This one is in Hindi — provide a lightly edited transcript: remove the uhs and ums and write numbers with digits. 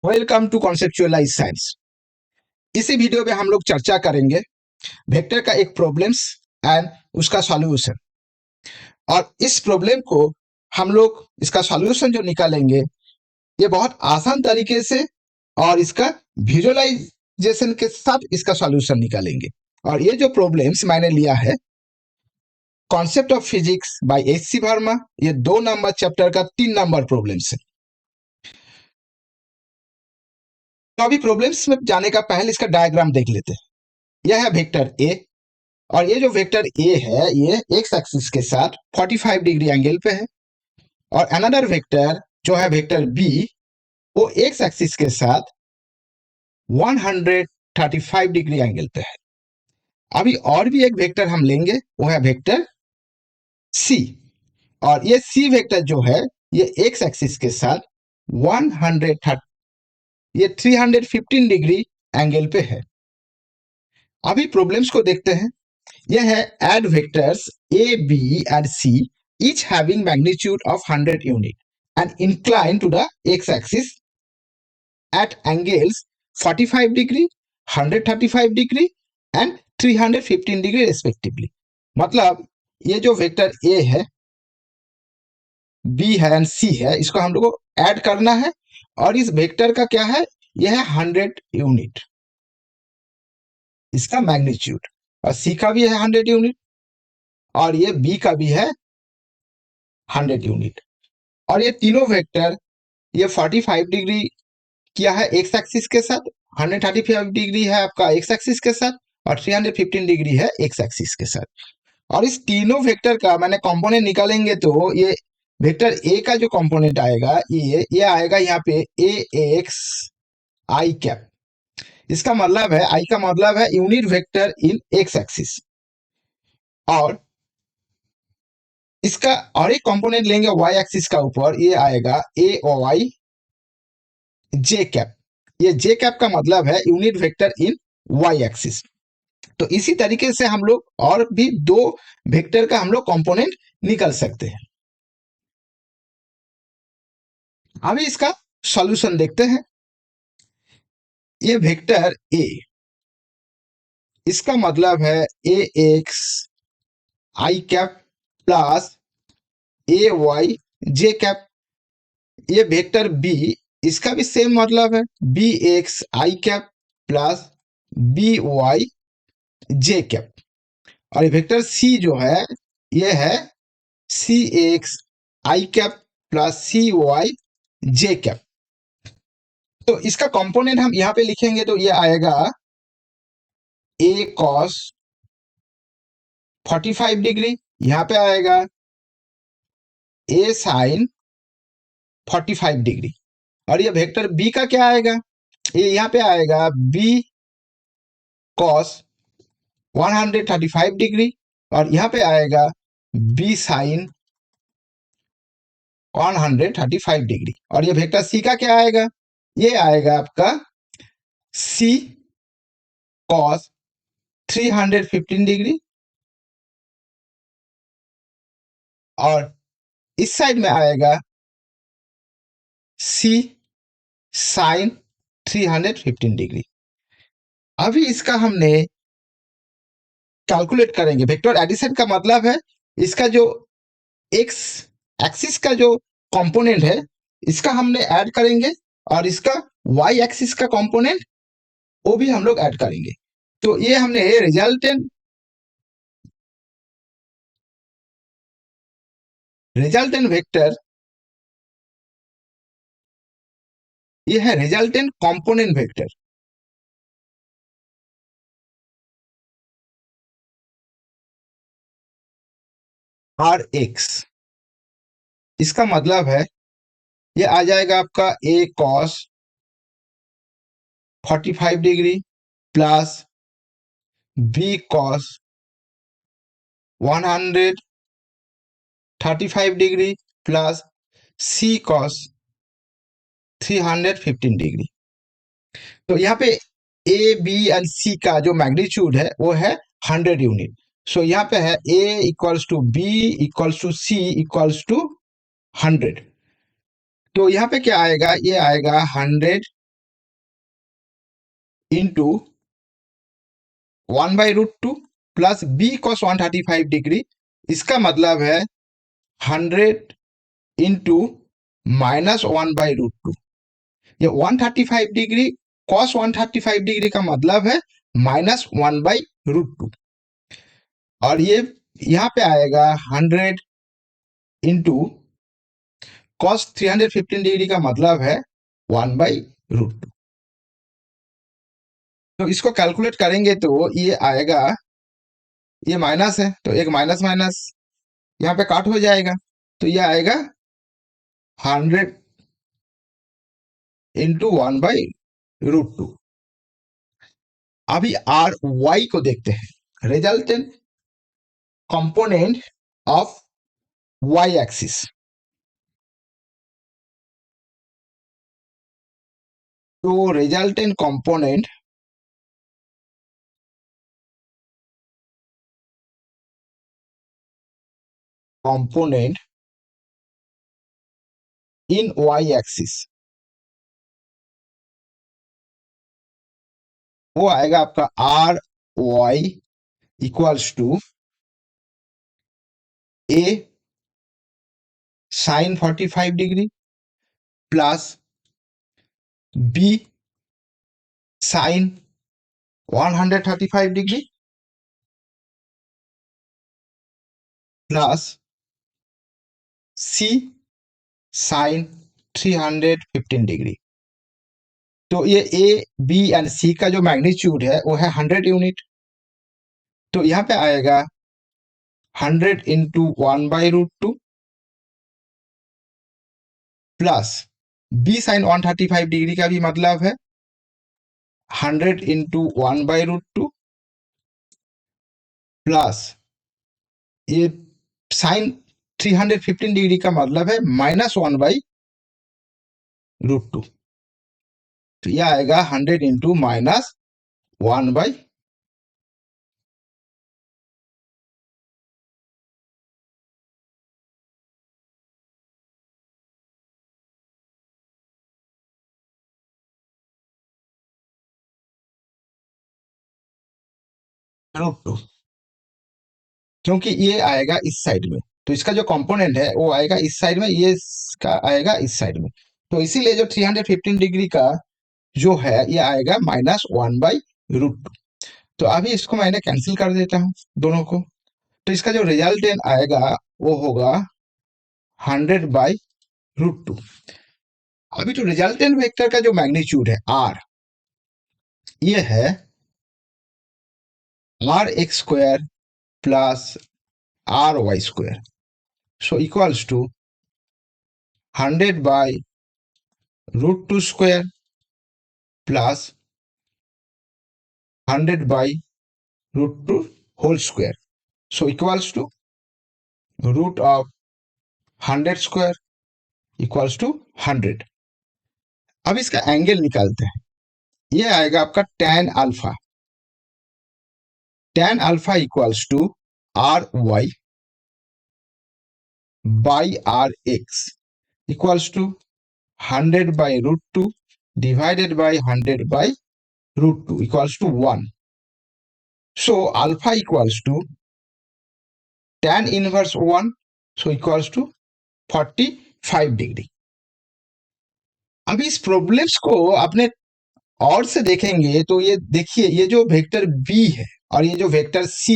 Welcome to conceptualize science. इसी वीडियो में हम लोग चर्चा करेंगे वेक्टर का एक प्रॉब्लम्स एंड उसका सॉल्यूशन। और इस प्रॉब्लम को हम लोग इसका सॉल्यूशन जो निकालेंगे ये बहुत आसान तरीके से और इसका विजुअलाइजेशन के साथ इसका सॉल्यूशन निकालेंगे। और ये जो प्रॉब्लम्स मैंने लिया है concept of physics by HC. Verma, ये 2 नंबर चैप्टर का 3 नंबर प्रॉब्लम्स है। तो अभी प्रॉब्लम्स में जाने का पहले इसका डायग्राम देख लेते हैं। यह है वेक्टर ए और ये जो वेक्टर ए है ये एक्स एक्सिस के साथ 45 डिग्री एंगल पे है। और अनदर वेक्टर जो है वेक्टर बी वो एक्स एक्सिस के साथ 135 डिग्री एंगल पे है। अभी और भी एक वेक्टर हम लेंगे वो है वेक्टर सी। और ये सी वेक्टर जो है ये एक्स एक्सिस के साथ 130 ये 315 डिग्री एंगल पे है। अभी प्रॉब्लम्स को देखते हैं। यह है add vectors a, b and c each having magnitude of 100 unit and inclined to the x-axis at angles 45 degree, 135 degree and 315 degree respectively। मतलब ये जो वेक्टर a है, b है एंड c है, इसको हम लोग को ऐड करना है। और इस वेक्टर का क्या है, यह है 100 यूनिट इसका मैग्नीट्यूड, और c का भी है 100 यूनिट और ये b का भी है 100 यूनिट। और ये तीनों वेक्टर ये 45 डिग्री किया है एक्स एक्सिस के साथ, 135 डिग्री है आपका एक्स एक्सिस के साथ और 315 डिग्री है एक्स एक्सिस के साथ। और इस तीनों वेक्टर का मैंने कंपोनेंट निकालेंगे तो ये वेक्टर ए का जो कंपोनेंट आएगा ये आएगा यहाँ पे ए एक्स आई कैप। इसका मतलब है आई का मतलब है यूनिट वेक्टर इन एक्स एक्सिस। और इसका और एक कंपोनेंट लेंगे वाई एक्सिस का ऊपर, ये आएगा ए वाई जे कैप। ये जे कैप का मतलब है यूनिट वेक्टर इन वाई एक्सिस। तो इसी तरीके से हम लोग और भी 2 वेक्टर का हम लोग कंपोनेंट निकल सकते हैं। अभी इसका सॉल्यूशन देखते हैं। ये वेक्टर ए, इसका मतलब है ए एक्स आई कैप प्लस ए वाई जे कैप। ये वेक्टर बी, इसका भी सेम मतलब है बी एक्स आई कैप प्लस बी वाई जे कैप। और ये वेक्टर सी जो है ये है सी एक्स आई कैप प्लस सी वाई जे कैप। तो इसका कंपोनेंट हम यहां पे लिखेंगे तो ये आएगा ए कॉस 45 डिग्री, यहां पे आएगा ए साइन 45 डिग्री। और ये वेक्टर बी का क्या आएगा, ये यहां पे आएगा बी कॉस 135 डिग्री और यहां पे आएगा बी साइन 135 डिग्री। और ये वेक्टर सी का क्या आएगा, ये आएगा आपका सी कॉस 315 डिग्री और इस साइड में आएगा सी साइन 315 डिग्री। अभी इसका हमने कैलकुलेट करेंगे। वेक्टर एडिशन का मतलब है इसका जो एक्स एक्सिस का जो कंपोनेंट है इसका हमने ऐड करेंगे और इसका वाई एक्सिस का कंपोनेंट वो भी हम लोग ऐड करेंगे। तो ये हमने रिजल्टेंट वेक्टर, ये है resultant component vector. R X, इसका मतलब है ये आ जाएगा आपका A cos 45 degree plus B cos 135 degree plus C cos 315 degree. तो यहाँ पे ए बी एंड सी का जो मैग्नीट्यूड है वो है 100 यूनिट। सो यहाँ पे है A equals to B equals to C equals to 100। तो यहाँ पे क्या आएगा, ये आएगा 100 into 1/√2 plus B cos 135 degree. इसका मतलब है 100 इंटू -1/√2। ये 135 डिग्री कॉस 135 डिग्री का मतलब है -1/√2। और ये यहाँ पे आएगा 100 इंटू कॉस 315 डिग्री का मतलब है 1/√2। तो इसको कैलकुलेट करेंगे तो ये आएगा, ये माइनस है तो एक माइनस माइनस यहाँ पे काट हो जाएगा, तो ये आएगा 100 इंटू 1/√2। अभी आर वाई को देखते हैं, resultant component of Y axis. तो resultant component in Y axis वो आएगा आपका R Y equals to A sine 45 degree plus B sine 135 degree plus C sine 315 degree. तो ये ए बी एंड सी का जो मैग्नीट्यूड है वो है 100 यूनिट। तो यहाँ पे आएगा 100 into 1/√2 plus B sine 135 degree का भी मतलब है 100 इंटू 1/√2 प्लस ये साइन 315 डिग्री का मतलब है -1/√2। तो यह आएगा 100 इंटू -1/। √2, क्योंकि ये आएगा इस साइड में, तो इसका जो कंपोनेंट है वो आएगा इस साइड में, ये इसका आएगा इस साइड में। तो इसीलिए जो 315 डिग्री का जो है ये आएगा -1/√2। तो अभी इसको मैंने कैंसिल कर देता हूं दोनों को। तो इसका जो रिजल्टेंट आएगा वो होगा 100/√2। अभी जो रिजल्टेंट वेक्टर का जो मैग्नीट्यूड है आर, ये है RX² plus RY²। So equals to 100/√2² प्लस 100/√2 whole square. So equals to root of 100² equals to 100। अब इसका एंगल निकालते हैं, ये आएगा आपका tan alpha equals to RY by RX equals to 100/√2 divided by 100/√2 equals to 1. So alpha equals to tan inverse 1, so equals to 45 degree. अब इस प्रॉब्लम्स को अपने और से देखेंगे तो ये देखिए, ये जो वेक्टर बी है और ये जो वेक्टर सी